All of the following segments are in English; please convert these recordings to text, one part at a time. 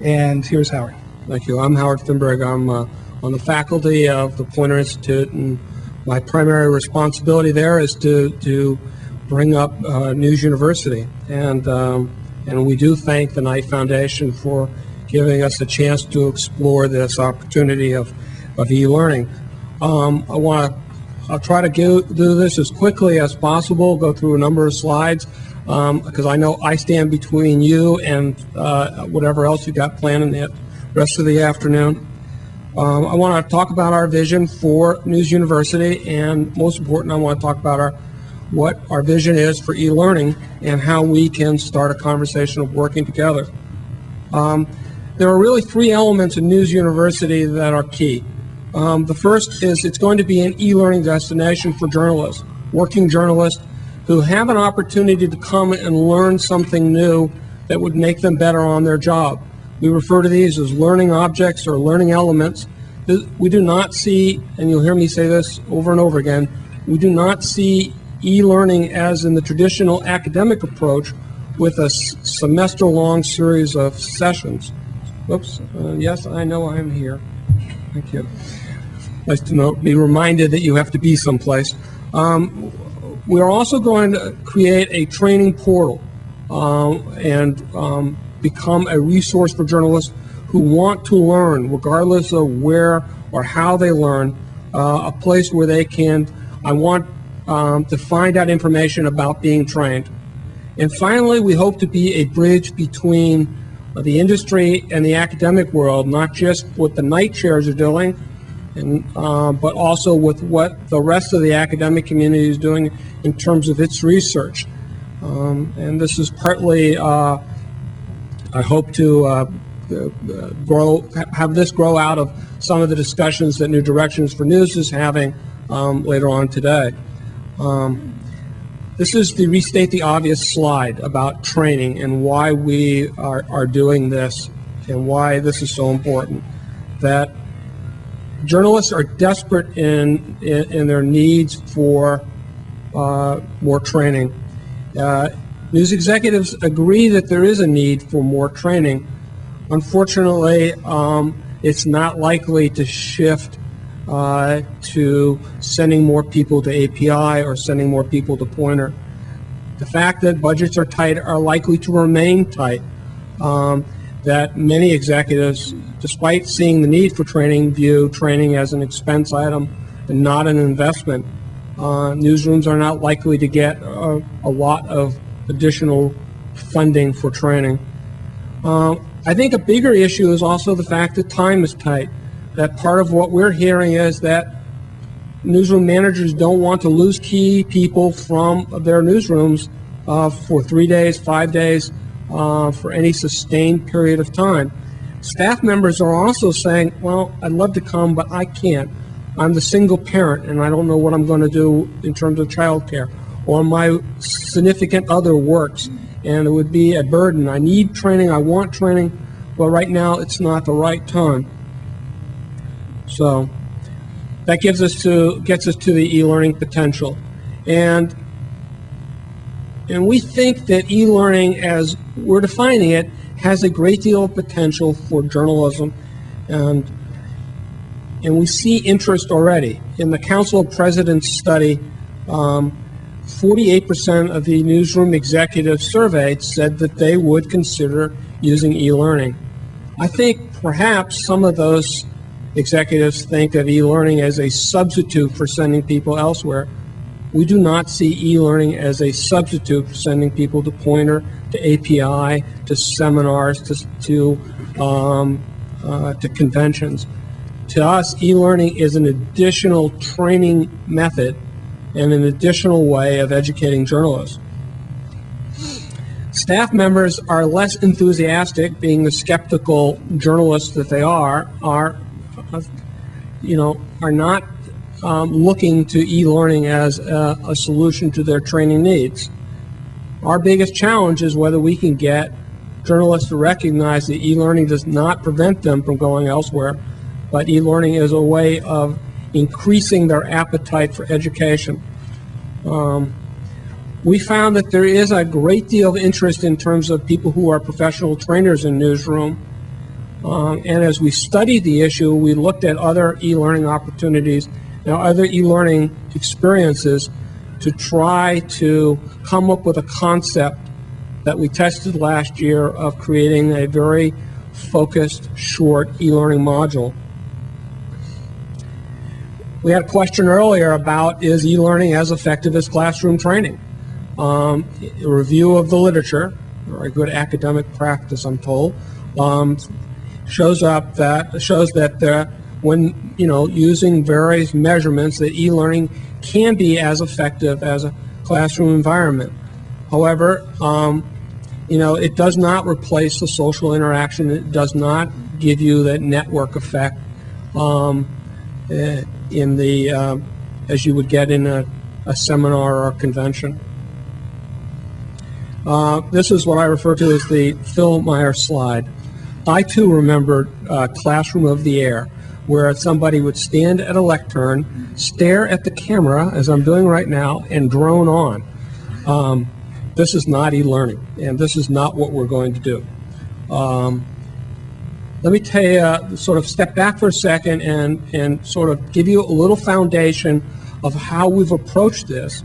And here's Howard. Thank you. I'm Howard Finberg. I'm on the faculty of the Poynter Institute, and my primary responsibility there is to bring up News University. And we do thank the Knight Foundation for giving us a chance to explore this opportunity of e-learning. I'll try to do this as quickly as possible, go through a number of slides, because I know I stand between you and whatever else you got planned in the rest of the afternoon. I want to talk about our vision for News University, and most important, I want to talk about what our vision is for e-learning and how we can start a conversation of working together. There are really three elements in News University that are key. The first is it's going to be an e-learning destination for journalists, working journalists who have an opportunity to come and learn something new that would make them better on their job. We refer to these as learning objects or learning elements. We do not see, and you'll hear me say this over and over again, we do not see e-learning as in the traditional academic approach with a semester-long series of sessions. Whoops, yes, I know I'm here. Thank you. Nice to be reminded that you have to be someplace. We are also going to create a training portal and become a resource for journalists who want to learn, regardless of where or how they learn, a place where they can, I want to find out information about being trained. And finally, we hope to be a bridge between the industry and the academic world, not just what the Knight chairs are doing, but also with what the rest of the academic community is doing in terms of its research. And this is partly, I hope to have this grow out of some of the discussions that New Directions for News is having later on today. This is the restate the obvious slide about training and why we are doing this and why this is so important. That journalists are desperate in their needs for more training. News executives agree that there is a need for more training. Unfortunately, it's not likely to shift to sending more people to API or sending more people to Poynter. The fact that budgets are tight are likely to remain tight. That many executives, despite seeing the need for training, view training as an expense item and not an investment. Newsrooms are not likely to get a lot of additional funding for training. I think a bigger issue is also the fact that time is tight. That part of what we're hearing is that newsroom managers don't want to lose key people from their newsrooms for 3 days, 5 days, for any sustained period of time. Staff members are also saying, well, I'd love to come, but I can't. I'm the single parent, and I don't know what I'm going to do in terms of childcare, or my significant other works, and it would be a burden. I need training, I want training, but right now it's not the right time. So that gets us to the e-learning potential, and we think that e-learning, as we're defining it, has a great deal of potential for journalism, and we see interest already. In the Council of Presidents study, 48% of the newsroom executives surveyed said that they would consider using e-learning. I think perhaps some of those executives think of e-learning as a substitute for sending people elsewhere. We do not see e-learning as a substitute for sending people to Poynter, to API, to seminars, to conventions. To us, e-learning is an additional training method and an additional way of educating journalists. Staff members are less enthusiastic, being the skeptical journalists that they are not looking to e-learning as a solution to their training needs. Our biggest challenge is whether we can get journalists to recognize that e-learning does not prevent them from going elsewhere, but e-learning is a way of increasing their appetite for education. We found that there is a great deal of interest in terms of people who are professional trainers in newsroom, And as we studied the issue, we looked at other e-learning opportunities, other e-learning experiences to try to come up with a concept that we tested last year of creating a very focused, short e-learning module. We had a question earlier about, is e-learning as effective as classroom training? A review of the literature, or a good academic practice, I'm told, shows that when using various measurements, that e-learning can be as effective as a classroom environment. However, it does not replace the social interaction. It does not give you that network effect as you would get in a seminar or a convention. This is what I refer to as the Phil Meyer slide. I too remember Classroom of the Air, where somebody would stand at a lectern, stare at the camera, as I'm doing right now, and drone on. This is not e-learning, and this is not what we're going to do. Let me tell you, sort of step back for a second and sort of give you a little foundation of how we've approached this.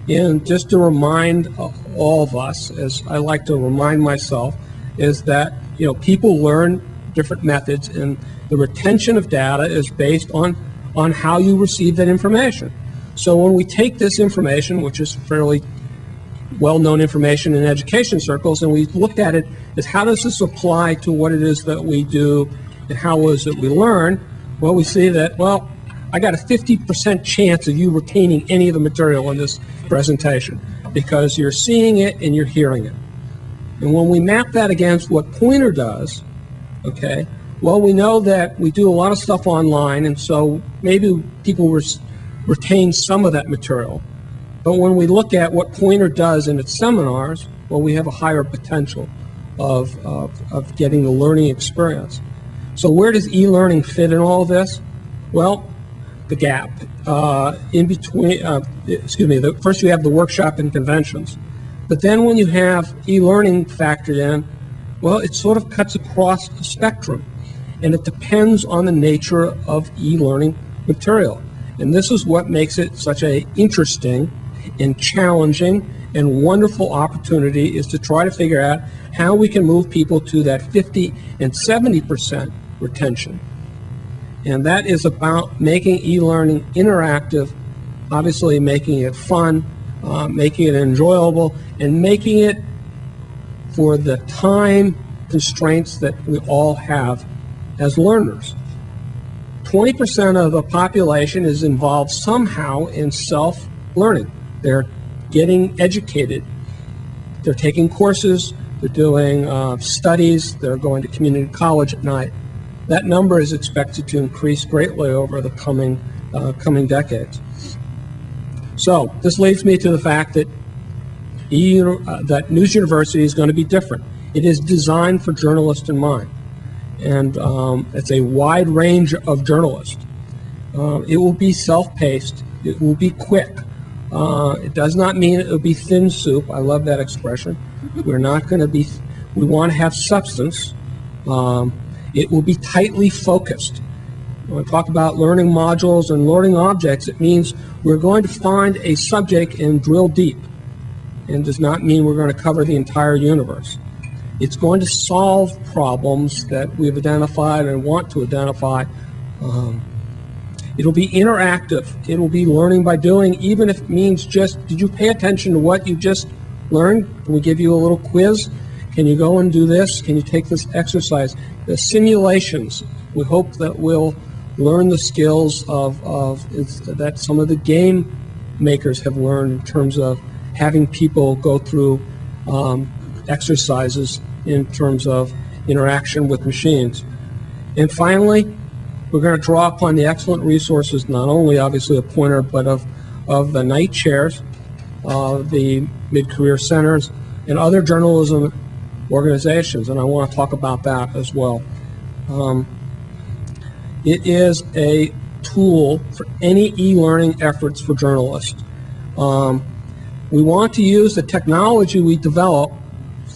And just to remind all of us, as I like to remind myself, is that people learn different methods, and the retention of data is based on how you receive that information. So when we take this information, which is fairly well-known information in education circles, and we looked at it as how does this apply to what it is that we do and how is it we learn, well, we see that, well, I got a 50% chance of you retaining any of the material in this presentation because you're seeing it and you're hearing it. And when we map that against what Poynter does, okay, well, we know that we do a lot of stuff online, and so maybe people retain some of that material. But when we look at what Poynter does in its seminars, well, we have a higher potential of getting the learning experience. So where does e-learning fit in all of this? Well, the gap in between, first you have the workshop and conventions. But then when you have e-learning factored in, well, it sort of cuts across the spectrum. And it depends on the nature of e-learning material. And this is what makes it such an interesting and challenging and wonderful opportunity, is to try to figure out how we can move people to that 50 and 70% retention. And that is about making e-learning interactive, obviously making it fun, making it enjoyable, and making it for the time constraints that we all have as learners. 20% of the population is involved somehow in self-learning. They're getting educated. They're taking courses. They're doing studies. They're going to community college at night. That number is expected to increase greatly over the coming decades. So this leads me to the fact that that News University is going to be different. It is designed for journalists in mind, and it's a wide range of journalists. It will be self-paced. It will be quick. It does not mean it will be thin soup. I love that expression. We're not going to be. We want to have substance. It will be tightly focused. When I talk about learning modules and learning objects, it means we're going to find a subject and drill deep. And does not mean we're going to cover the entire universe. It's going to solve problems that we've identified and want to identify. It'll be interactive. It'll be learning by doing, even if it means just, did you pay attention to what you just learned? Can we give you a little quiz? Can you go and do this? Can you take this exercise? The simulations, we hope that we'll learn the skills that some of the game makers have learned in terms of having people go through exercises in terms of interaction with machines. And finally, we're going to draw upon the excellent resources, not only obviously of Poynter, but of the night chairs, the mid-career centers, and other journalism organizations, and I want to talk about that as well. It is a tool for any e-learning efforts for journalists. We want to use the technology we develop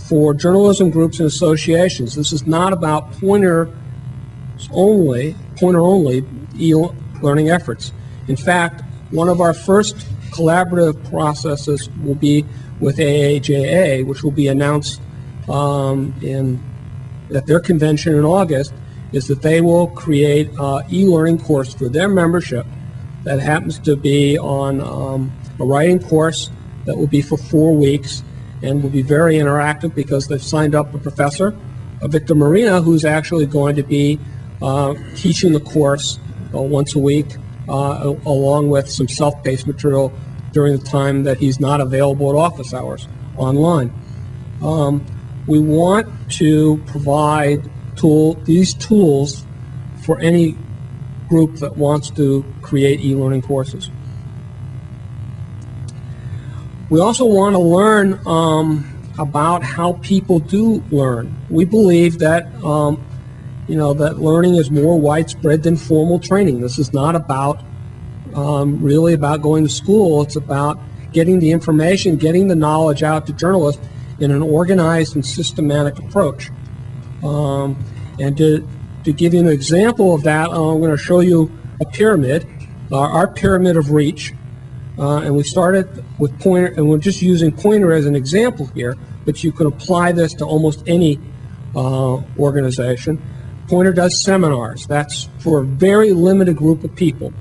for journalism groups and associations. This is not about Poynter Poynter-only e-learning efforts. In fact, one of our first collaborative processes will be with AAJA, which will be announced at their convention in August, is that they will create an e-learning course for their membership that happens to be on a writing course that will be for 4 weeks and will be very interactive because they've signed up a professor, Victor Marina, who's actually going to be teaching the course once a week along with some self-paced material during the time that he's not available at office hours online. We want to provide these tools for any group that wants to create e-learning courses. We also want to learn about how people do learn. We believe that that learning is more widespread than formal training. This is not about really about going to school. It's about getting the information, getting the knowledge out to journalists in an organized and systematic approach. And to give you an example of that, I'm going to show you a pyramid, our pyramid of reach. And we started with Poynter, and we're just using Poynter as an example here, but you can apply this to almost any organization. Poynter does seminars. That's for a very limited group of people.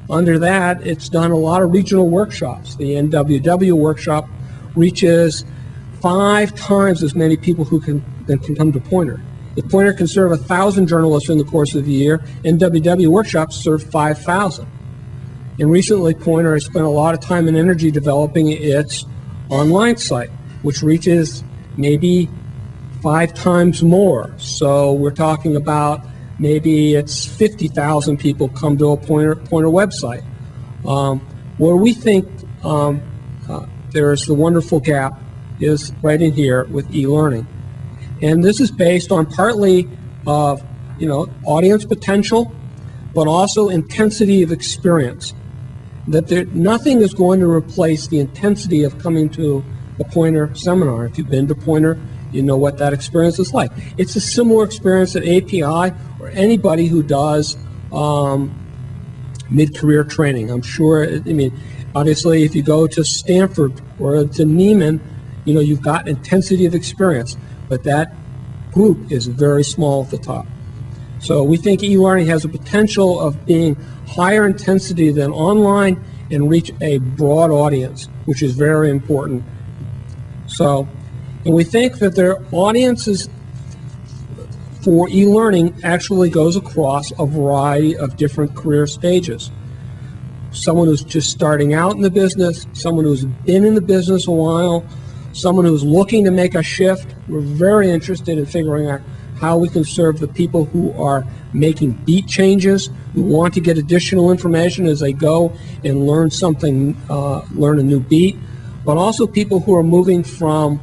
Under that, it's done a lot of regional workshops. The NWW workshop reaches 5 times as many people that can come to Poynter. If Poynter can serve 1,000 journalists in the course of the year, NWW workshops serve 5,000. And recently, Poynter has spent a lot of time and energy developing its online site, which reaches maybe 5 times more. So we're talking about maybe it's 50,000 people come to a Poynter website. Where we think there is the wonderful gap is right in here with e-learning. And this is based on partly of audience potential, but also intensity of experience. That nothing is going to replace the intensity of coming to a Poynter seminar. If you've been to Poynter, you know what that experience is like. It's a similar experience at API or anybody who does mid-career training. I'm sure, obviously if you go to Stanford or to Neiman, you've got intensity of experience, but that group is very small at the top. So we think e-learning has a potential of being higher intensity than online and reach a broad audience, which is very important. So, and we think that their audiences for e-learning actually goes across a variety of different career stages. Someone who's just starting out in the business, someone who's been in the business a while, someone who's looking to make a shift. We're very interested in figuring out how we can serve the people who are making beat changes, who want to get additional information as they go and learn something, learn a new beat, but also people who are moving from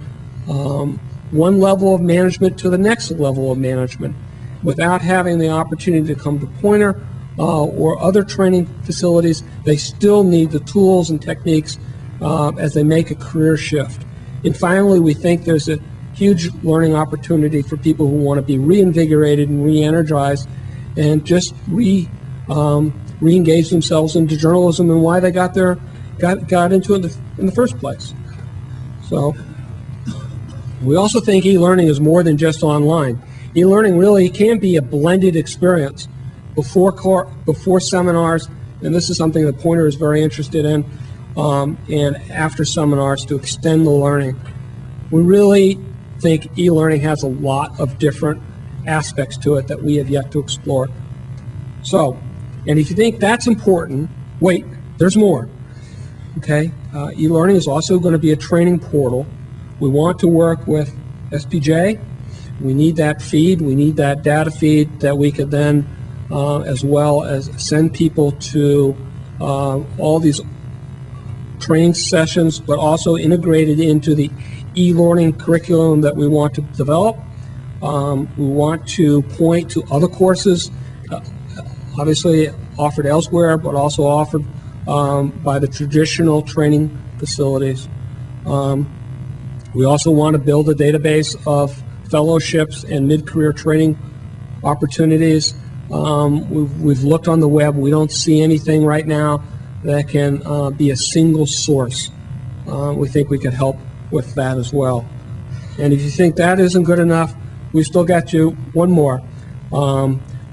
one level of management to the next level of management without having the opportunity to come to Poynter or other training facilities. They still need the tools and techniques as they make a career shift. And finally, we think there's a huge learning opportunity for people who want to be reinvigorated and re-energized and just re-engage themselves into journalism and why they got into it in the first place. So we also think e-learning is more than just online. E-learning really can be a blended experience before seminars, and this is something that Poynter is very interested in, and after seminars to extend the learning. We really think e-learning has a lot of different aspects to it that we have yet to explore. So, and if you think that's important, wait, there's more. Okay, e-learning is also going to be a training portal. We want to work with SPJ. We need that feed. We need that data feed that we could then, as well as send people to all these training sessions, but also integrated into the e-learning curriculum that we want to develop. We want to point to other courses, obviously offered elsewhere, but also offered by the traditional training facilities. We also want to build a database of fellowships and mid-career training opportunities. We've looked on the web. We don't see anything right now that can be a single source. We think we could help with that as well. And if you think that isn't good enough, we still got you one more.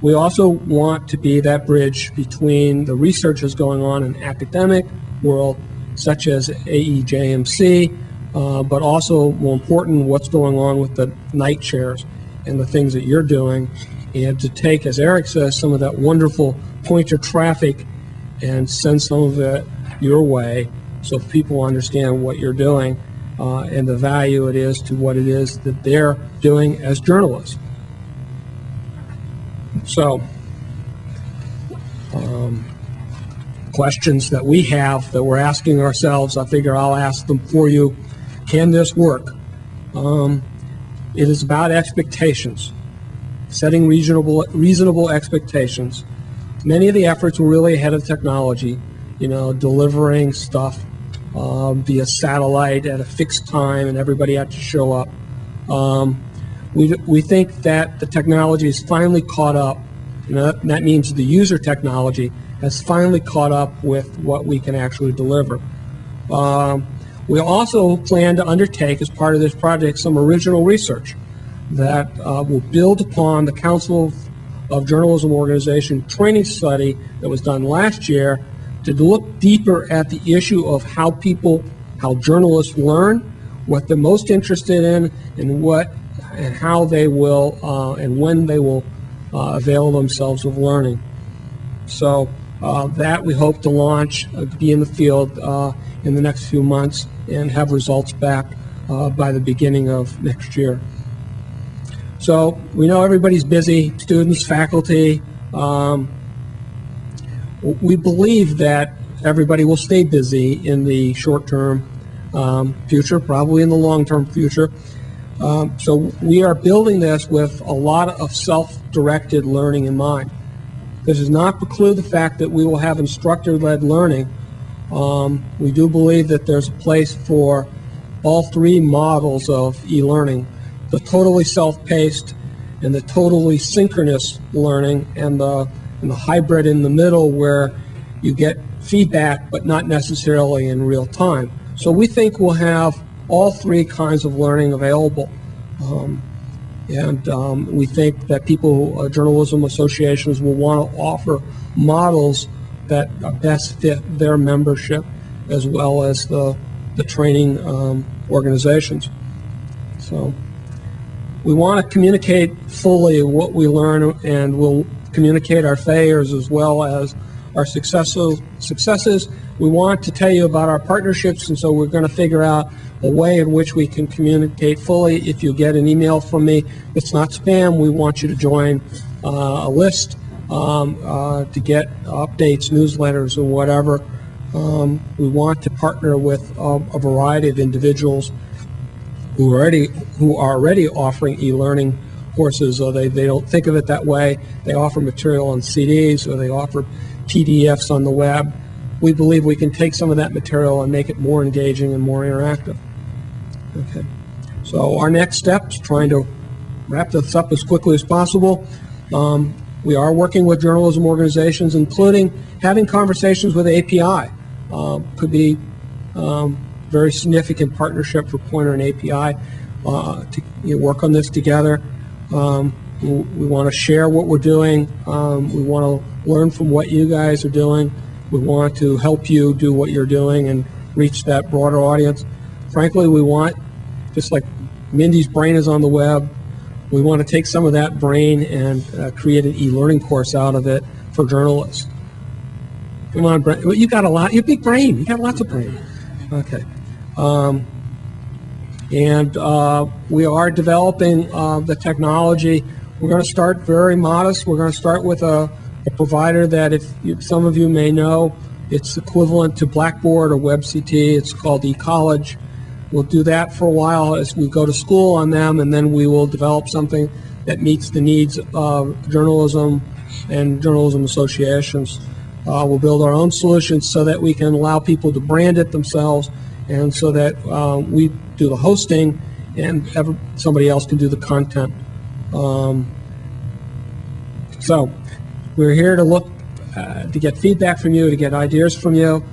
We also want to be that bridge between the research that's going on in academic world, such as AEJMC, but also, more important, what's going on with the night chairs and the things that you're doing, and to take, as Eric says, some of that wonderful Poynter traffic and send some of it your way so people understand what you're doing and the value it is to what it is that they're doing as journalists. So, questions that we have that we're asking ourselves, I figure I'll ask them for you. Can this work? It is about expectations, setting reasonable expectations. Many of the efforts were really ahead of technology, delivering stuff via satellite at a fixed time, and everybody had to show up. We think that the technology has finally caught up, and that means the user technology has finally caught up with what we can actually deliver. We also plan to undertake, as part of this project, some original research that will build upon the Council of Journalism Organization training study that was done last year to look deeper at the issue of how journalists learn, what they're most interested in, and how they will and when they will avail themselves of learning. So that we hope to launch, be in the field in the next few months, and have results back by the beginning of next year. So we know everybody's busy, students, faculty. We believe that everybody will stay busy in the short-term future, probably in the long-term future. So we are building this with a lot of self-directed learning in mind. This does not preclude the fact that we will have instructor-led learning. We do believe that there's a place for all three models of e-learning: the totally self-paced and the totally synchronous learning, and the hybrid in the middle where you get feedback but not necessarily in real time. So we think we'll have all three kinds of learning available. We think that journalism associations will want to offer models that best fit their membership as well as the training organizations. So we want to communicate fully what we learn, and we'll communicate our failures as well as our successes. We want to tell you about our partnerships, and so we're going to figure out a way in which we can communicate fully. If you get an email from me, it's not spam. We want you to join a list to get updates, newsletters, and whatever. We want to partner with a variety of individuals who are already offering e-learning courses, or they don't think of it that way. They offer material on CDs, or they offer PDFs on the web. We believe we can take some of that material and make it more engaging and more interactive. Okay. So our next step is trying to wrap this up as quickly as possible. We are working with journalism organizations, including having conversations with API. Could be very significant partnership for Poynter and API to work on this together. We want to share what we're doing. We want to learn from what you guys are doing. We want to help you do what you're doing and reach that broader audience. Frankly, we want, just like Mindy's brain is on the web, we want to take some of that brain and create an e-learning course out of it for journalists. Come on, brain. You got a lot. You have a big brain. You got lots of brain. Okay. We are developing the technology. We're going to start very modest. We're going to start with a provider that, some of you may know, it's equivalent to Blackboard or WebCT. It's called eCollege. We'll do that for a while as we go to school on them, and then we will develop something that meets the needs of journalism and journalism associations. We'll build our own solutions so that we can allow people to brand it themselves, and so that we do the hosting and somebody else can do the content. So we're here to look to get feedback from you, to get ideas from you.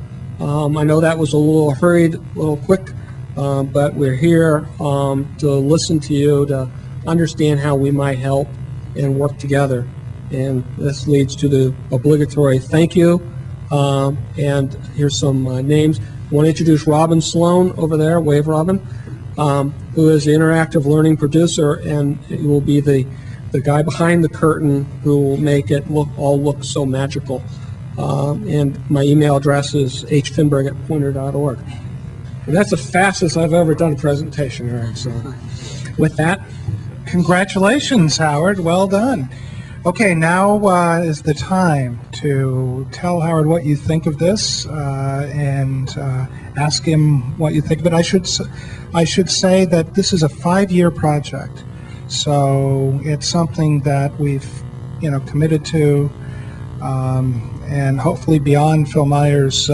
I know that was a little hurried, a little quick, but we're here to listen to you, to understand how we might help and work together. And this leads to the obligatory thank you. And here's some names. I want to introduce Robin Sloan over there, wave Robin, who is the interactive learning producer, and he will be the guy behind the curtain who will make it all look so magical. And my email address is hfinberg@poynter.org. And that's the fastest I've ever done a presentation, Eric. So with that, congratulations, Howard. Well done. Okay, now is the time to tell Howard what you think of this and ask him what you think of it. I should say that this is a 5-year project, so it's something that we've committed to, and hopefully beyond Phil Meyer's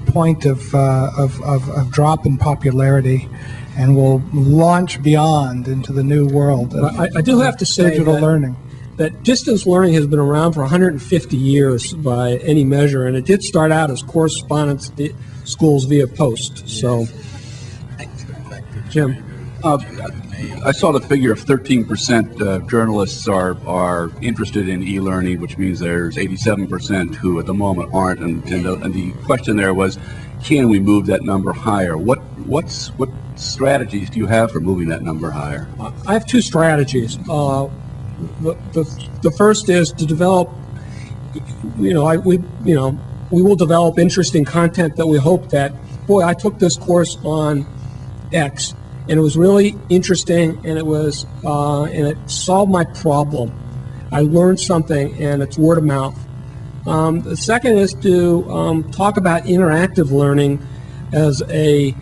point of drop in popularity, and we'll launch beyond into the new world of I do have to say digital learning. That distance learning has been around for 150 years by any measure, and it did start out as correspondence schools via post. So, Jim. I saw the figure of 13% of journalists are interested in e-learning, which means there's 87% who at the moment aren't. And the question there was, can we move that number higher? What strategies do you have for moving that number higher? I have two strategies. The first is to develop, we will develop interesting content that we hope that, boy, I took this course on X, and it was really interesting, and it was, and it solved my problem. I learned something, and it's word of mouth. The second is to talk about interactive learning as a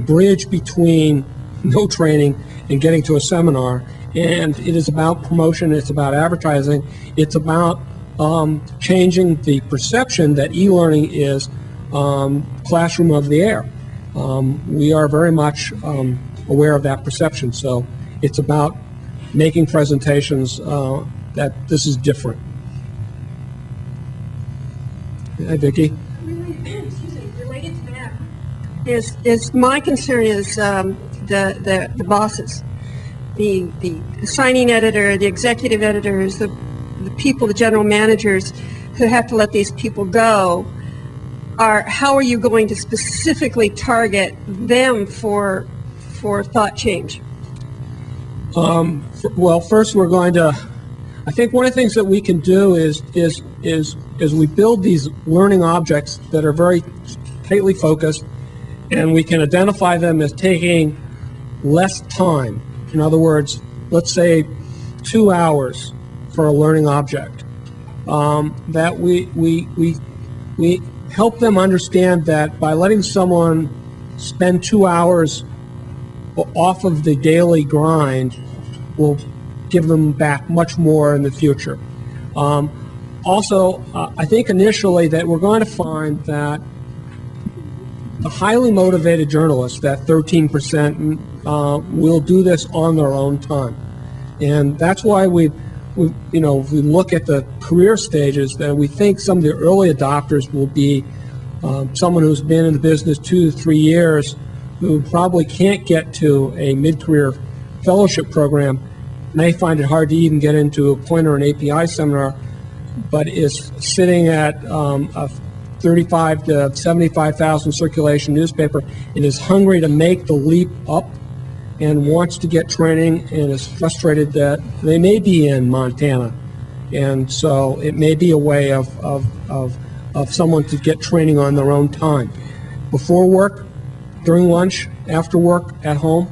bridge between no training and getting to a seminar. And it is about promotion, it's about advertising, it's about changing the perception that e-learning is classroom of the air. We are very much aware of that perception, so it's about making presentations that this is different. Hi, Vicki. Related to that is my concern is the bosses. The signing editor, the executive editors, the people, the general managers who have to let these people go, how are you going to specifically target them for thought change? Well, first we're going to, I think one of the things that we can do is we build these learning objects that are very tightly focused, and we can identify them as taking less time. In other words, let's say 2 hours for a learning object. That we help them understand that by letting someone spend 2 hours off of the daily grind will give them back much more in the future. Also, I think initially that we're going to find that the highly motivated journalists, that 13%, will do this on their own time. And that's why if we look at the career stages, that we think some of the early adopters will be someone who's been in the business 2 to 3 years, who probably can't get to a mid-career fellowship program, may find it hard to even get into a Poynter and API seminar, but is sitting at a 35 to 75,000 circulation newspaper and is hungry to make the leap up and wants to get training and is frustrated that they may be in Montana. And so it may be a way of someone to get training on their own time. Before work, during lunch, after work, at home.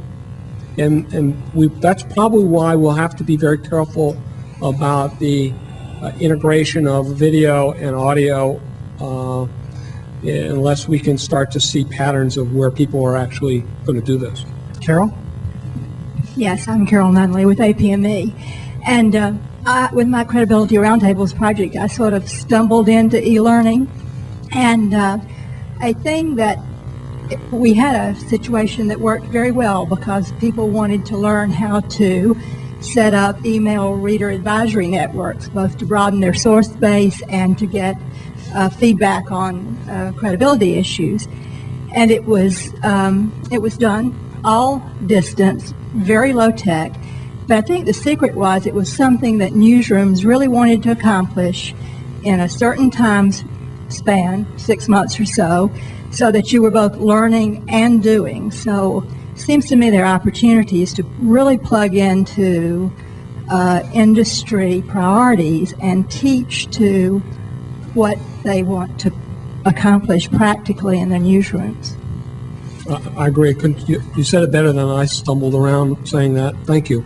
And that's probably why we'll have to be very careful about the integration of video and audio unless we can start to see patterns of where people are actually going to do this. Carol? Yes, I'm Carol Nunley with APME. And with my Credibility Roundtables project, I sort of stumbled into e-learning. And a thing that we had a situation that worked very well because people wanted to learn how to set up email reader advisory networks, both to broaden their source base and to get feedback on credibility issues. And it was done all distance, very low tech. But I think the secret was it was something that newsrooms really wanted to accomplish in a certain time span, 6 months or so that you were both learning and doing. So it seems to me there are opportunities to really plug into industry priorities and teach to what they want to accomplish practically in their newsrooms. I agree. You said it better than I stumbled around saying that. Thank you.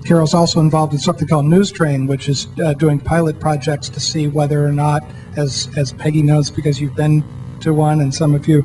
Carol's also involved in something called News Train, which is doing pilot projects to see whether or not, as Peggy knows because you've been to one and some of you,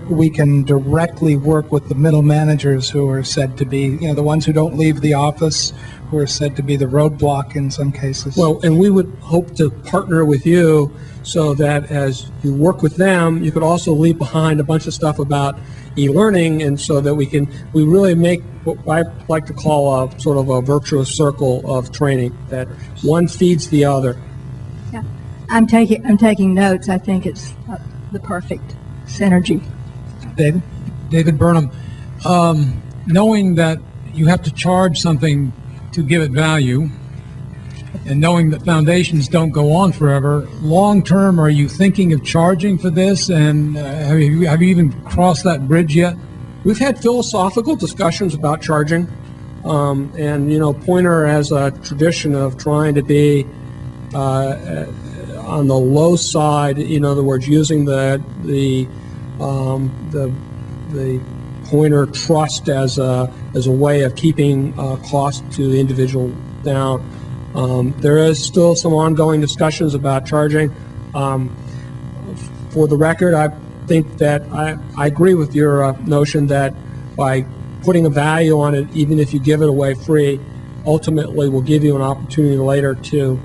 we can directly work with the middle managers who are said to be, the ones who don't leave the office, who are said to be the roadblock in some cases. Well, and we would hope to partner with you so that as you work with them, you could also leave behind a bunch of stuff about e-learning, and so that we really make what I like to call a sort of a virtuous circle of training, that one feeds the other. Yeah, I'm taking notes. I think it's the perfect synergy. David? David Burnham, knowing that you have to charge something to give it value, and knowing that foundations don't go on forever, long term, are you thinking of charging for this? And have you even crossed that bridge yet? We've had philosophical discussions about charging, and Poynter has a tradition of trying to be on the low side. In other words, using the Poynter trust as a way of keeping cost to the individual down. There is still some ongoing discussions about charging. For the record, I think that I agree with your notion that by putting a value on it, even if you give it away free, ultimately will give you an opportunity later to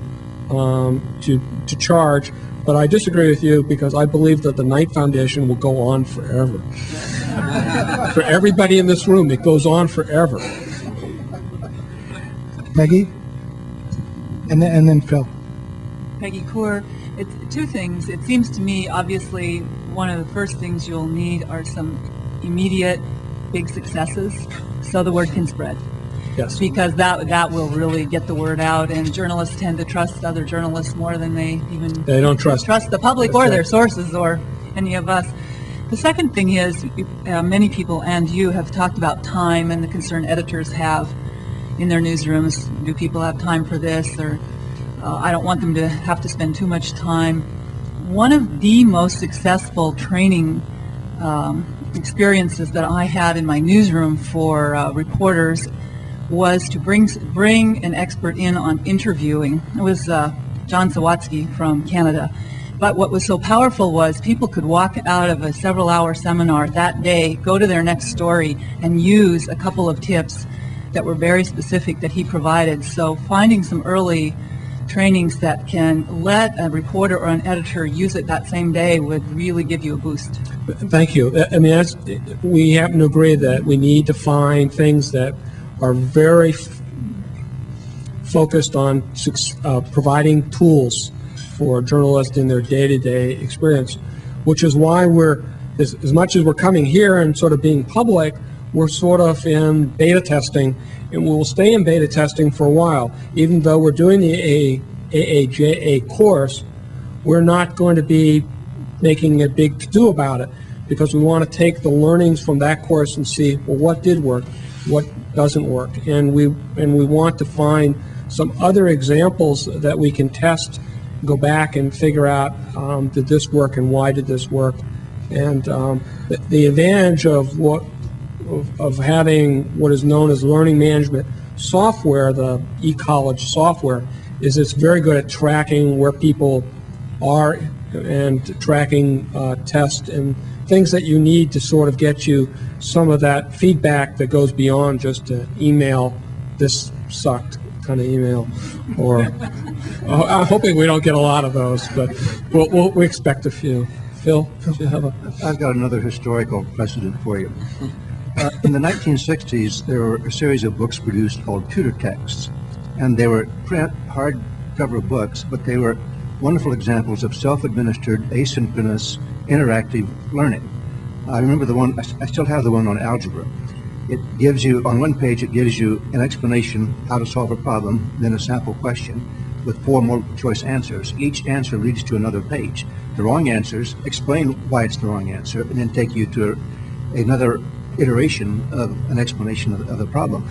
charge. But I disagree with you because I believe that the Knight Foundation will go on forever. For everybody in this room, it goes on forever. Peggy? And then Phil. Peggy Kaur. It's two things. It seems to me, obviously, one of the first things you'll need are some immediate big successes so the word can spread. Yes. Because that will really get the word out, and journalists tend to trust other journalists more than they don't trust the public or their sources or any of us. The second thing is many people and you have talked about time, and the concern editors have in their newsrooms. Do people have time for this? Or I don't want them to have to spend too much time. One of the most successful training experiences that I had in my newsroom for reporters was to bring an expert in on interviewing. It was John Sawatsky from Canada. But what was so powerful was people could walk out of a several-hour seminar that day, go to their next story, and use a couple of tips that were very specific that he provided. So finding some early trainings that can let a reporter or an editor use it that same day would really give you a boost. Thank you. I mean, we happen to agree that we need to find things that are very focused on providing tools for journalists in their day-to-day experience, which is why we're, as much as we're coming here and sort of being public, we're sort of in beta testing, and we'll stay in beta testing for a while. Even though we're doing the AAJA course, we're not going to be making a big to-do about it, because we want to take the learnings from that course and see, well, what did work, what doesn't work, and we want to find some other examples that we can test, go back and figure out, did this work and why did this work? And the advantage of having what is known as learning management software, the e-college software, is it's very good at tracking where people are and tracking tests and things that you need to sort of get you some of that feedback that goes beyond just an email, this sucked kind of email, or I'm hoping we don't get a lot of those, but we expect a few. Phil, do you have a? I've got another historical precedent for you. In the 1960s, there were a series of books produced called tutor texts, and they were print hardcover books, but they were wonderful examples of self-administered, asynchronous, interactive learning. I remember the one, I still have the one on algebra. It gives you, on one page, it gives you an explanation how to solve a problem, then a sample question with 4 more choice answers. Each answer leads to another page. The wrong answers explain why it's the wrong answer, and then take you to another iteration of an explanation of the problem.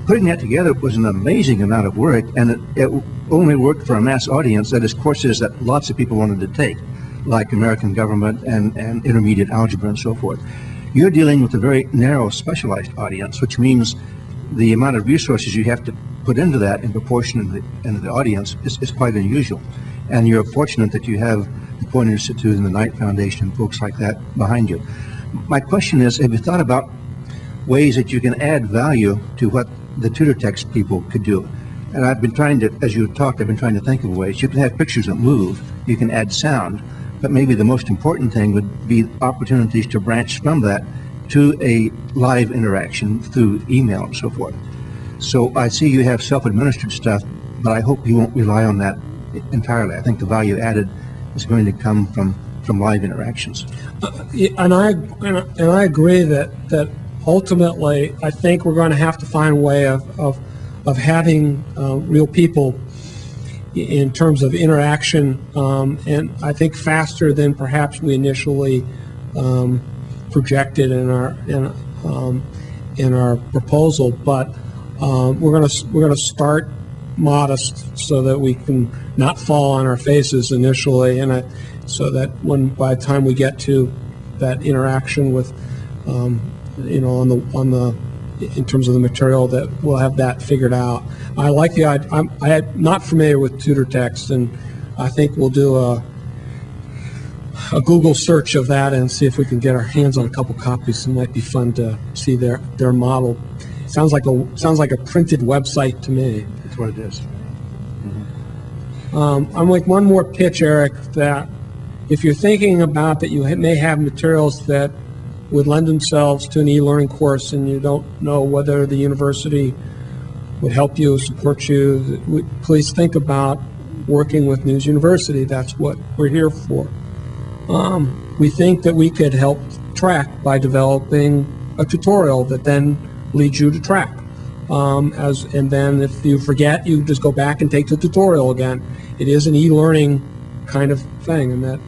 Putting that together was an amazing amount of work, and it only worked for a mass audience, that is, courses that lots of people wanted to take, like American government and intermediate algebra and so forth. You're dealing with a very narrow, specialized audience, which means the amount of resources you have to put into that in proportion to the audience is quite unusual. And you're fortunate that you have the Poynter Institute and the Knight Foundation and folks like that behind you. My question is, have you thought about ways that you can add value to what the tutor text people could do? And I've been trying to, as you talked, I've been trying to think of ways. You can have pictures that move, you can add sound, but maybe the most important thing would be opportunities to branch from that to a live interaction through email and so forth. So I see you have self-administered stuff, but I hope you won't rely on that entirely. I think the value added is going to come from live interactions. And I agree that ultimately, I think we're going to have to find a way of having real people in terms of interaction, and I think faster than perhaps we initially projected in our proposal. But we're going to start modest so that we can not fall on our faces initially, and so that by the time we get to that interaction with in terms of the material, that we'll have that figured out. I like the idea. I'm not familiar with tutor text, and I think we'll do a Google search of that and see if we can get our hands on a couple copies. It might be fun to see their model. Sounds like a printed website to me. That's what it is. I'm like one more pitch, Eric, that if you're thinking about that you may have materials that would lend themselves to an e-learning course and you don't know whether the university would help you, support you, please think about working with News University. That's what we're here for. We think that we could help track by developing a tutorial that then leads you to track. And then if you forget, you just go back and take the tutorial again. It is an e-learning kind of thing, and that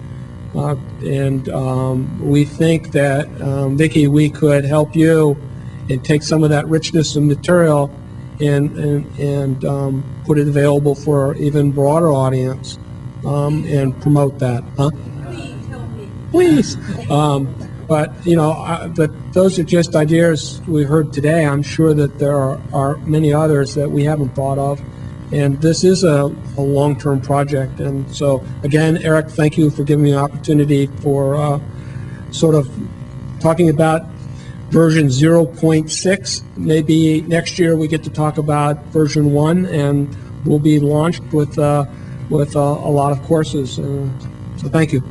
we think that, Vicki, we could help you and take some of that richness of material and put it available for an even broader audience and promote that. Huh? Please help me. Please. But those are just ideas we heard today. I'm sure that there are many others that we haven't thought of. And this is a long-term project. And so, again, Eric, thank you for giving me an opportunity for sort of talking about version 0.6. Maybe next year we get to talk about version 1, and we'll be launched with a lot of courses. So thank you.